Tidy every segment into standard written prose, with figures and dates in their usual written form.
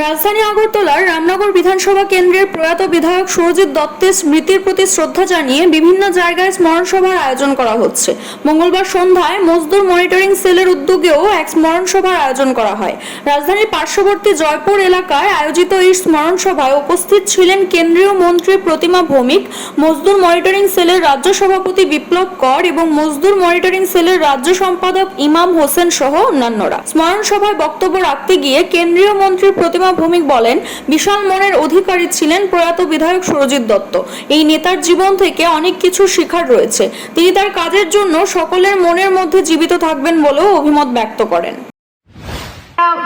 রাজধানী আগরতলার রামনগর বিধানসভা কেন্দ্রের প্রয়াত বিধায়ক সুরজিৎ দত্তের স্মৃতির প্রতি শ্রদ্ধা জানিয়ে বিভিন্ন জায়গায় স্মরণ সভার আয়োজন করা হচ্ছে। মঙ্গলবার সন্ধ্যায় মজদুর মনিটরিং সেলের উদ্যোগেও এক স্মরণ সভার আয়োজন করা হয়। রাজধানীর পার্শ্ববর্তী জয়পুর এলাকায় আয়োজিত এই স্মরণ সভায় উপস্থিত ছিলেন কেন্দ্রীয় মন্ত্রী প্রতিমা ভৌমিক, মজদুর মনিটরিং সেলের রাজ্য সভাপতি বিপ্লব কর এবং মজদুর মনিটরিং সেলের রাজ্য সম্পাদক ইমাম হোসেন সহ অন্যান্যরা। স্মরণ সভায় বক্তব্য রাখতে গিয়ে কেন্দ্রীয় মন্ত্রী প্রতিমা ভৌমিক বলেন, বিশাল মনের অধিকারী ছিলেন প্রয়াত বিধায়ক সুরজিৎ দত্ত। এই নেতার জীবন থেকে অনেক কিছু শেখার রয়েছে। তিনি তার কাজের জন্য সকলের মনের মধ্যে জীবিত থাকবেন বলেও অভিমত ব্যক্ত করেন।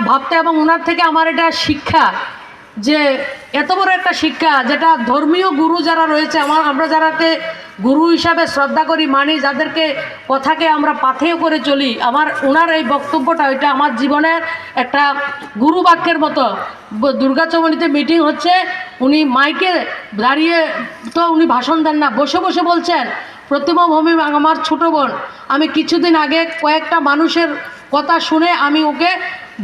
ভাবতে এবং ওনার থেকে আমার এটা শিক্ষা, যে এত বড় একটা শিক্ষা, যেটা ধর্মীয় গুরু যারা রয়েছে, আমরা যারাকে গুরু হিসাবে শ্রদ্ধা করি, মানি, যাদেরকে কথাকে আমরা পাথেয় করে চলি, ওনার এই বক্তব্যটা এটা আমার জীবনের একটা গুরু বাক্যের মতো। দুর্গাচমনিতে মিটিং হচ্ছে, উনি মাইকে দাঁড়িয়ে তো উনি ভাষণ দেন না, বসে বসে বলছেন, প্রতিমা ভৌমিক আমার ছোটো বোন, আমি কিছুদিন আগে কয়েকটা মানুষের কথা শুনে আমি ওকে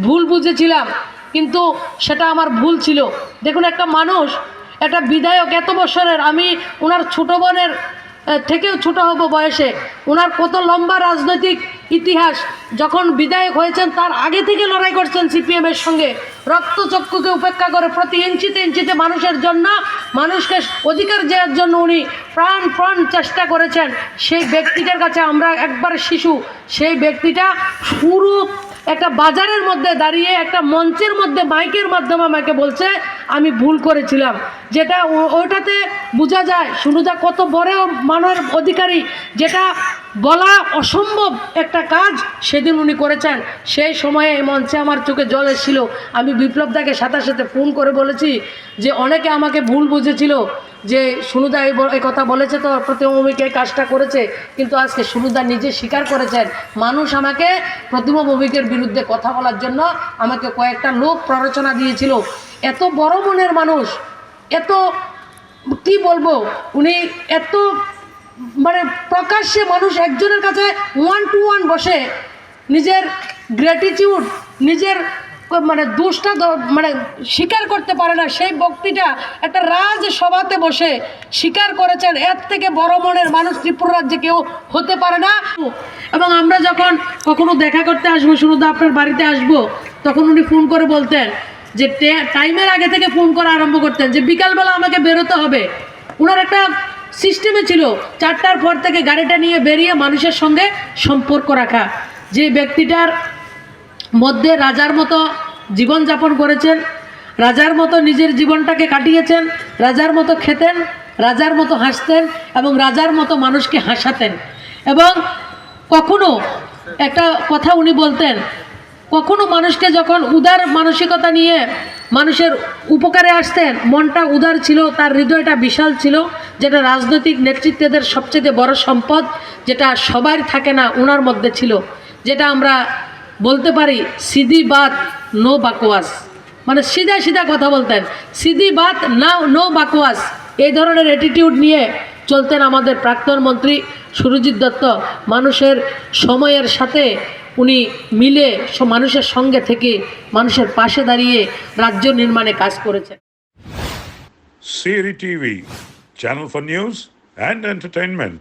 ভুল বুঝেছিলাম, কিন্তু সেটা আমার ভুল ছিল। দেখুন, একটা মানুষ, একটা বিধায়ক এত বছরের, আমি ওনার ছোটো বোনের থেকেও ছোটো হব বয়সে, ওনার কত লম্বা রাজনৈতিক ইতিহাস। যখন বিধায়ক হয়েছেন তার আগে থেকে লড়াই করছেন সিপিএমের সঙ্গে, রক্তচক্ষুকে উপেক্ষা করে প্রতি ইঞ্চিতে ইঞ্চিতে মানুষের জন্য, মানুষকে অধিকার দেওয়ার জন্য উনি প্রাণ চেষ্টা করেছেন। সেই ব্যক্তিটার কাছে আমরা একবার শিশু, সেই ব্যক্তিটা পুরো একটা বাজারের মধ্যে দাঁড়িয়ে একটা মঞ্চের মধ্যে মাইকের মাধ্যমে আমাকে বলছে আমি ভুল করেছিলাম, যেটা ওইটাতে বোঝা যায় সুনুদা কত বড় মানবের অধিকারী, যেটা বলা অসম্ভব একটা কাজ সেদিন উনি করেছেন। সেই সময়ে এই মঞ্চে আমার চোখে জল এসেছিল। আমি বিপ্লবদাকে সাথে সাথে ফোন করে বলেছি যে অনেকে আমাকে ভুল বুঝেছিল, যে সুনুদা এই কথা বলেছে তো প্রতিমা ভৌমিক এই কাজটা করেছে, কিন্তু আজকে সুনুদা নিজে স্বীকার করেছেন, মানুষ আমাকে প্রতিমা ভৌমিকের বিরুদ্ধে কথা বলার জন্য আমাকে কয়েকটা লোক প্ররোচনা দিয়েছিল। এত বড় মনের মানুষ, এত কি বলবো, উনি এত মানে প্রকাশ্যে মানুষ একজনের কাছে 1-to-1 বসে নিজের গ্র্যাটিটিউড, নিজের মানে দোষটা স্বীকার করতে পারে না, সেই ব্যক্তিটা একটা রাজসভাতে বসে স্বীকার করেছেন। এর থেকে বড় মনের মানুষ ত্রিপুরা রাজ্যে কেউ হতে পারে না। এবং আমরা যখন কখনো দেখা করতে আসবো, সুনুদা আপনার বাড়িতে আসবো, তখন উনি ফোন করে বলতেন যে টাইমের আগে থেকে ফোন করা আরম্ভ করতেন, যে বিকালবেলা আমাকে বেরোতে হবে। ওনার একটা সিস্টেমে ছিল 4টার পর থেকে গাড়িটা নিয়ে বেরিয়ে মানুষের সঙ্গে সম্পর্ক রাখা। যে ব্যক্তিটার মধ্যে রাজার মতো জীবনযাপন করেছেন, রাজার মতো নিজের জীবনটাকে কাটিয়েছেন, রাজার মতো খেতেন, রাজার মতো হাসতেন এবং রাজার মতো মানুষকে হাসাতেন। এবং কখনো একটা কথা উনি বলতেন, কখনো মানুষকে যখন উদার মানসিকতা নিয়ে মানুষের উপকারে আসতেন, মনটা উদার ছিল, তার হৃদয়টা বিশাল ছিল, যেটা রাজনৈতিক নেতৃত্বদের সবচেয়ে বড় সম্পদ, যেটা সবার থাকে না, ওনার মধ্যে ছিল। যেটা আমরা বলতে পারি সিধি বাত নো বাকওয়াস, মানে সিধা সিধা কথা বলতেন, সিধি বাত নো বাকওয়াস, এই ধরনের অ্যাটিটিউড নিয়ে চলতেন আমাদের প্রাক্তন মন্ত্রী সুরজিৎ দত্ত। মানুষের সময়ের সাথে উনি মিলে মানুষের সঙ্গে থেকে মানুষের পাশে দাঁড়িয়ে রাজ্য নির্মাণে কাজ করেছেন। Siri TV, channel for news and entertainment.